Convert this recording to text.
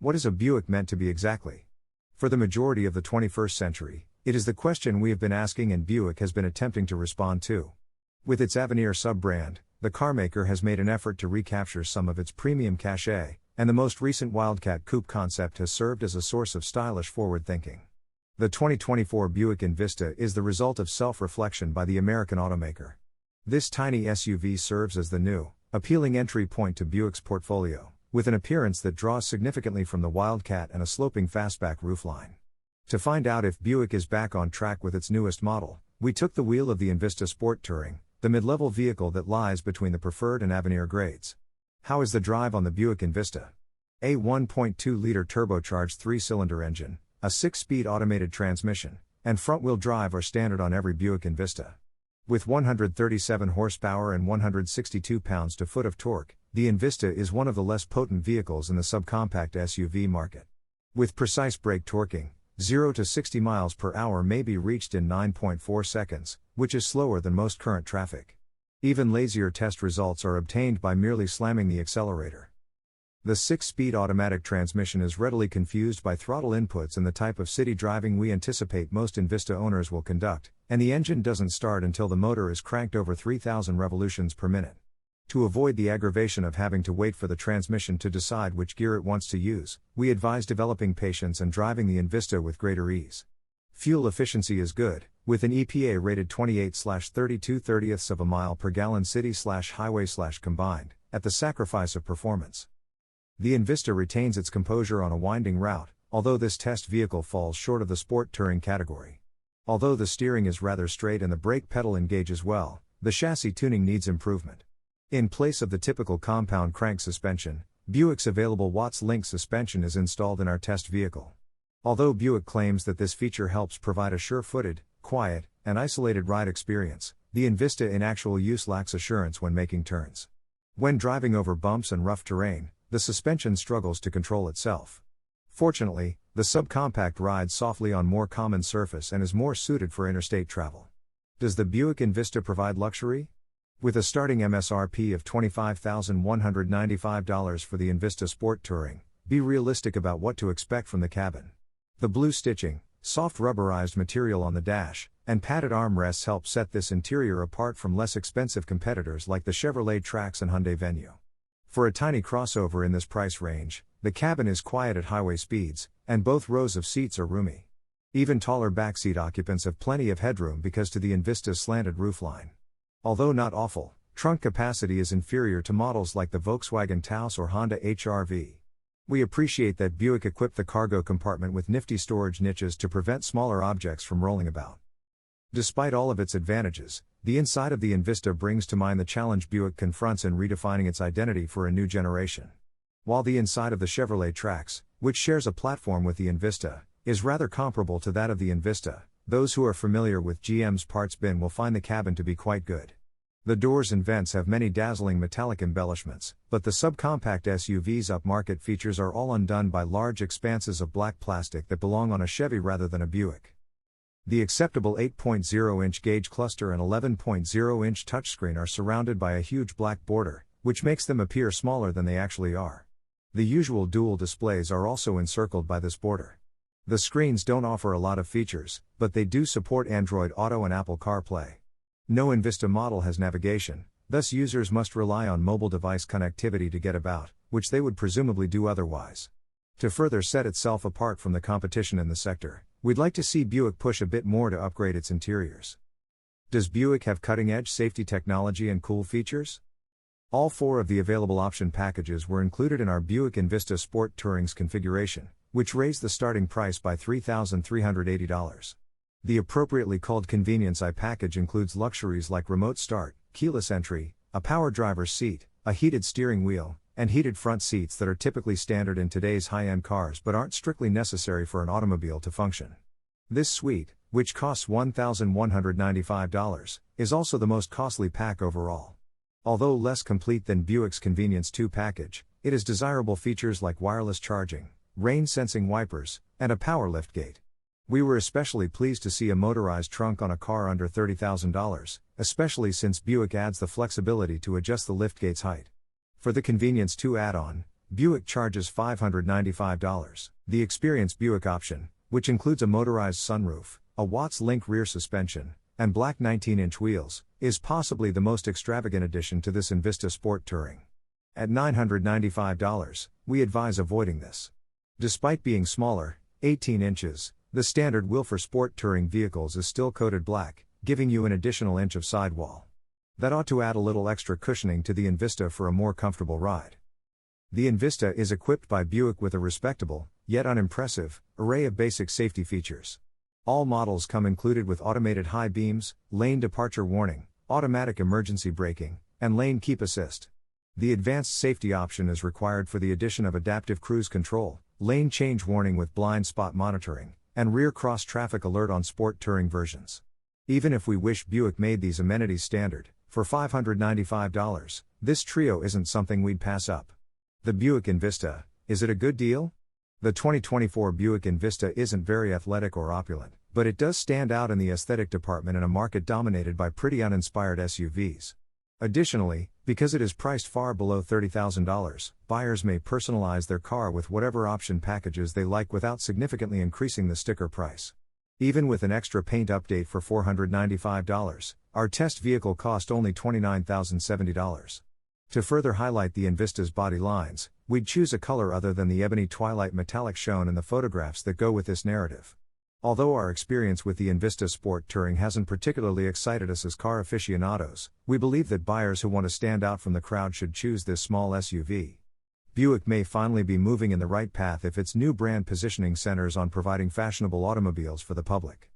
What is a Buick meant to be exactly? For the majority of the 21st century, it is the question we have been asking and Buick has been attempting to respond to. With its Avenir sub-brand, the carmaker has made an effort to recapture some of its premium cachet, and the most recent Wildcat coupe concept has served as a source of stylish forward-thinking. The 2024 Buick Envista is the result of self-reflection by the American automaker. This tiny SUV serves as the new, appealing entry point to Buick's portfolio, with an appearance that draws significantly from the Wildcat and a sloping fastback roofline. To find out if Buick is back on track with its newest model, we took the wheel of the Envista Sport Touring, the mid-level vehicle that lies between the Preferred and Avenir grades. How is the drive on the Buick Envista? A 1.2-liter turbocharged 3-cylinder engine, a 6-speed automated transmission, and front-wheel drive are standard on every Buick Envista. With 137 horsepower and 162 pounds-to-foot of torque, the Envista is one of the less potent vehicles in the subcompact SUV market. With precise brake torquing, 0 to 60 miles per hour may be reached in 9.4 seconds, which is slower than most current traffic. Even lazier test results are obtained by merely slamming the accelerator. The 6-speed automatic transmission is readily confused by throttle inputs and the type of city driving we anticipate most Envista owners will conduct, and the engine doesn't start until the motor is cranked over 3,000 revolutions per minute. To avoid the aggravation of having to wait for the transmission to decide which gear it wants to use, we advise developing patience and driving the Envista with greater ease. Fuel efficiency is good, with an EPA rated 28/32 of a mile per gallon city/highway/combined, at the sacrifice of performance. The Envista retains its composure on a winding route, although this test vehicle falls short of the sport touring category. Although the steering is rather straight and the brake pedal engages well, the chassis tuning needs improvement. In place of the typical compound crank suspension, Buick's available Watts Link suspension is installed in our test vehicle. Although Buick claims that this feature helps provide a sure-footed, quiet, and isolated ride experience, the Envista in actual use lacks assurance when making turns. When driving over bumps and rough terrain, the suspension struggles to control itself. Fortunately, the subcompact rides softly on more common surface and is more suited for interstate travel. Does the Buick Envista provide luxury? With a starting MSRP of $25,195 for the Envista Sport Touring, be realistic about what to expect from the cabin. The blue stitching, soft rubberized material on the dash, and padded armrests help set this interior apart from less expensive competitors like the Chevrolet Trax and Hyundai Venue. For a tiny crossover in this price range, the cabin is quiet at highway speeds, and both rows of seats are roomy. Even taller backseat occupants have plenty of headroom because to the Envista's slanted roofline. Although not awful, trunk capacity is inferior to models like the Volkswagen Taos or Honda HR-V. We appreciate that Buick equipped the cargo compartment with nifty storage niches to prevent smaller objects from rolling about. Despite all of its advantages, the inside of the Envista brings to mind the challenge Buick confronts in redefining its identity for a new generation. While the inside of the Chevrolet Trax, which shares a platform with the Envista, is rather comparable to that of the Envista, those who are familiar with GM's parts bin will find the cabin to be quite good. The doors and vents have many dazzling metallic embellishments, but the subcompact SUV's upmarket features are all undone by large expanses of black plastic that belong on a Chevy rather than a Buick. The acceptable 8.0-inch gauge cluster and 11.0-inch touchscreen are surrounded by a huge black border, which makes them appear smaller than they actually are. The usual dual displays are also encircled by this border. The screens don't offer a lot of features, but they do support Android Auto and Apple CarPlay. No Envista model has navigation, thus users must rely on mobile device connectivity to get about, which they would presumably do otherwise. To further set itself apart from the competition in the sector, we'd like to see Buick push a bit more to upgrade its interiors. Does Buick have cutting-edge safety technology and cool features? All 4 of the available option packages were included in our Buick Envista Sport Touring's configuration, which raised the starting price by $3,380. The appropriately called Convenience I package includes luxuries like remote start, keyless entry, a power driver's seat, a heated steering wheel, and heated front seats that are typically standard in today's high-end cars but aren't strictly necessary for an automobile to function. This suite, which costs $1,195, is also the most costly pack overall. Although less complete than Buick's Convenience II package, it has desirable features like wireless charging, rain-sensing wipers, and a power liftgate. We were especially pleased to see a motorized trunk on a car under $30,000, especially since Buick adds the flexibility to adjust the liftgate's height. For the Convenience II add-on, Buick charges $595. The Experience Buick option, which includes a motorized sunroof, a Watts Link rear suspension, and black 19-inch wheels, is possibly the most extravagant addition to this Envista Sport Touring. At $995, we advise avoiding this. Despite being smaller, 18 inches, the standard wheel for sport touring vehicles is still coated black, giving you an additional inch of sidewall. That ought to add a little extra cushioning to the Envista for a more comfortable ride. The Envista is equipped by Buick with a respectable, yet unimpressive, array of basic safety features. All models come included with automated high beams, lane departure warning, automatic emergency braking, and lane keep assist. The advanced safety option is required for the addition of adaptive cruise control, lane change warning with blind spot monitoring, and rear cross traffic alert on sport touring versions. Even if we wish Buick made these amenities standard, for $595, this trio isn't something we'd pass up. The Buick Envista, is it a good deal? The 2024 Buick Envista isn't very athletic or opulent, but it does stand out in the aesthetic department in a market dominated by pretty uninspired SUVs. Additionally, because it is priced far below $30,000, buyers may personalize their car with whatever option packages they like without significantly increasing the sticker price. Even with an extra paint update for $495, our test vehicle cost only $29,070. To further highlight the Envista's body lines, we'd choose a color other than the ebony twilight metallic shown in the photographs that go with this narrative. Although our experience with the Envista Sport Touring hasn't particularly excited us as car aficionados, we believe that buyers who want to stand out from the crowd should choose this small SUV. Buick may finally be moving in the right path if its new brand positioning centers on providing fashionable automobiles for the public.